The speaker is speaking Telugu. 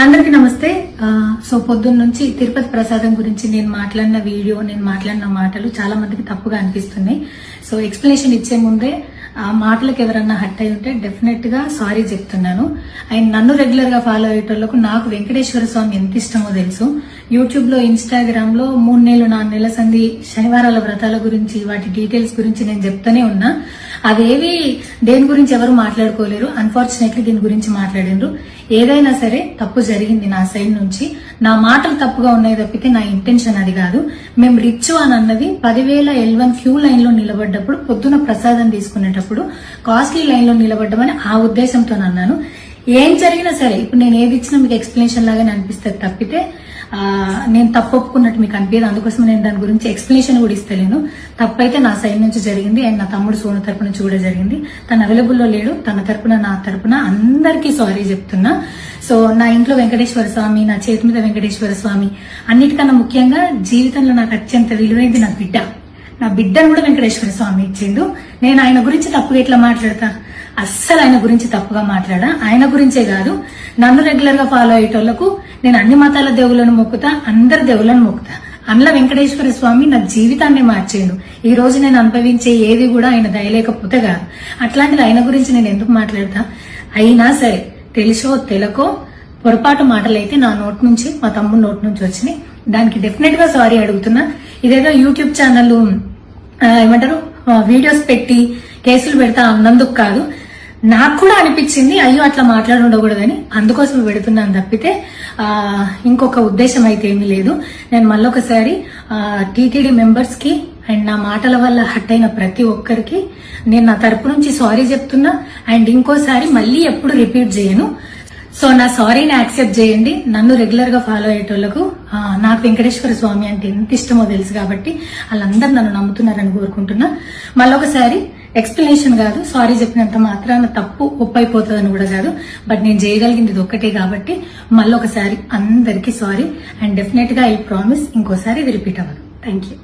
అందరికీ నమస్తే. సో పొద్దున్న నుంచి తిరుపతి ప్రసాదం గురించి నేను మాట్లాడిన వీడియో, నేను మాట్లాడిన మాటలు చాలా మందికి తప్పుగా అనిపిస్తున్నాయి. సో ఎక్స్ప్లెనేషన్ ఇచ్చే ముందే ఆ మాటలకు ఎవరన్నా హట్ అయి ఉంటే డెఫినెట్ గా సారీ చెప్తున్నాను. అండ్ నన్ను రెగ్యులర్ గా ఫాలో అయ్యేటోళ్లకు నాకు వెంకటేశ్వర స్వామి ఎంత ఇష్టమో తెలుసు. యూట్యూబ్ లో, ఇన్స్టాగ్రామ్ లో 3 నెలలు 4 నెలల సంధి శనివారాల వ్రతాల గురించి, వాటి డీటెయిల్స్ గురించి నేను చెప్తూనే ఉన్నా. అవేవి దేని గురించి ఎవరు మాట్లాడుకోలేరు. అన్ఫార్చునేట్లీ దీని గురించి మాట్లాడిండ్రు. ఏదైనా సరే తప్పు జరిగింది నా సైడ్ నుంచి. నా మాటలు తప్పుగా ఉన్నాయి తప్పితే నా ఇంటెన్షన్ అది కాదు. మేము రిచ్ అని అన్నది 10,000 L1 క్యూ లైన్ లో నిలబడ్డప్పుడు, పొద్దున ప్రసాదం తీసుకునేటప్పుడు కాస్ట్లీ లైన్ లో నిలబడ్డమని ఆ ఉద్దేశంతో అన్నాను. ఏం జరిగినా సరే ఇప్పుడు నేను ఏది ఇచ్చినా మీకు ఎక్స్ప్లెనేషన్ లాగానే అనిపిస్తుంది తప్పితే నేను తప్పు ఒప్పుకున్నట్టు మీకు అనిపించదు. అందుకోసం నేను దాని గురించి ఎక్స్ప్లెనేషన్ కూడా ఇస్తలేను. తప్పైతే నా సైడ్ నుంచి జరిగింది అండ్ నా తమ్ముడు సోను తరపున నుంచి కూడా జరిగింది. తను అవైలబుల్లో లేడు. తన తరపున, నా తరపున అందరికీ సారీ చెప్తున్నా. సో నా ఇంట్లో వెంకటేశ్వర స్వామి, నా చేతి మీద వెంకటేశ్వర స్వామి, అన్నిటికన్నా ముఖ్యంగా జీవితంలో నాకు అత్యంత విలువైంది నా బిడ్డ. నా బిడ్డను కూడా వెంకటేశ్వర స్వామి ఇచ్చిండు. నేను ఆయన గురించి తప్పుగా ఎట్లా మాట్లాడతా? అస్సలు ఆయన గురించి తప్పుగా మాట్లాడా. ఆయన గురించే కాదు, నన్ను రెగ్యులర్ గా ఫాలో అయ్యేటోళ్లకు నేను అన్ని మతాల దేవులను మొక్కుతా, అందరి దేవులను మొక్కుతా. అందులో వెంకటేశ్వర స్వామి నా జీవితాన్ని మార్చేయండు. ఈ రోజు నేను అనుభవించే ఏది కూడా ఆయన దయలేకపోతే కాదు. అట్లాంటిది ఆయన గురించి నేను ఎందుకు మాట్లాడతా? అయినా సరే తెలుసో తెలకో పొరపాటు మాటలైతే నా నోట్ నుంచి, మా తమ్ముడు నోట్ నుంచి వచ్చినాయి. దానికి డెఫినెట్ గా సారీ అడుగుతున్నా. ఇదేదో యూట్యూబ్ ఛానల్ ఏమంటారు వీడియోస్ పెట్టి కేసులు పెడతా అన్నందుకు కాదు, నాకు కూడా అనిపించింది అయ్యో అట్లా మాట్లాడి ఉండకూడదని, అందుకోసం పెడుతున్నాను తప్పితే ఇంకొక ఉద్దేశం అయితే ఏమీ లేదు. నేను మళ్ళొకసారి టీటీడీ మెంబర్స్ కి అండ్ నా మాటల వల్ల హట్ అయిన ప్రతి ఒక్కరికి నేను నా తరపు నుంచి సారీ చెప్తున్నా. అండ్ ఇంకోసారి మళ్ళీ ఎప్పుడు రిపీట్ చేయను. సో నా సారీని యాక్సెప్ట్ చేయండి. నన్ను రెగ్యులర్ గా ఫాలో అయ్యేటోళ్లకు నాకు వెంకటేశ్వర స్వామి అంటే ఎంత ఇష్టమో తెలుసు కాబట్టి వాళ్ళందరూ నన్ను నమ్ముతున్నారని కోరుకుంటున్నా. మళ్ళొకసారి ఎక్స్ప్లెనేషన్ కాదు, సారీ చెప్పినంత మాత్రాన తప్పు ఒప్పైపోతుందని కూడా కాదు. బట్ నేను చేయగలిగింది ఇది ఒక్కటే కాబట్టి మళ్ళొకసారి అందరికీ సారీ. అండ్ డెఫినెట్ గా ఐ ప్రామిస్ ఇంకోసారి ఇది రిపీట్ అవ్వదు. Thank you.